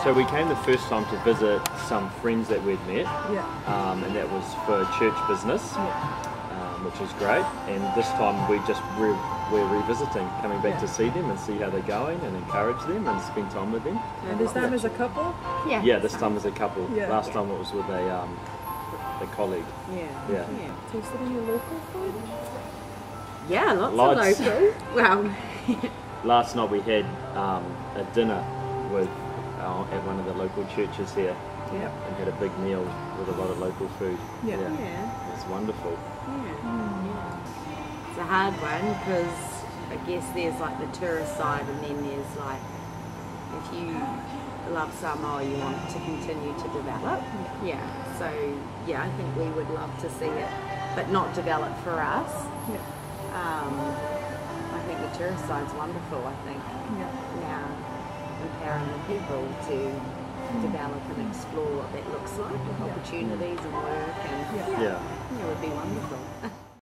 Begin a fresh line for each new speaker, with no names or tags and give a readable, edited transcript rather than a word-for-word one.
So we came the first time to visit some friends that we'd met,
Yeah.
and that was for church business, which is great. And this time we're revisiting, coming back to see them and see how they're going and encourage them and spend time with them.
And this time as a couple?
Yeah.
Yeah, this time as a couple.
Yeah.
Last time it was with a colleague.
Yeah.
Yeah.
Tasted any local food?
Yeah, lots
Lots.
of local. Well,
Last night we had a dinner with at one of the local churches here,
Yeah.
and had a big meal with a lot of local food.
Yeah.
yeah.
It was wonderful.
Yeah. It's a hard one because I guess there's like the tourist side, and then there's like if you love Samoa, you want to continue to develop. Yeah. So yeah, I think we would love to see it, but not develop for us.
Yeah.
I think the tourist side's wonderful. I think now empowering the people to develop and explore what that looks like with opportunities and work, and
Yeah.
it would be wonderful.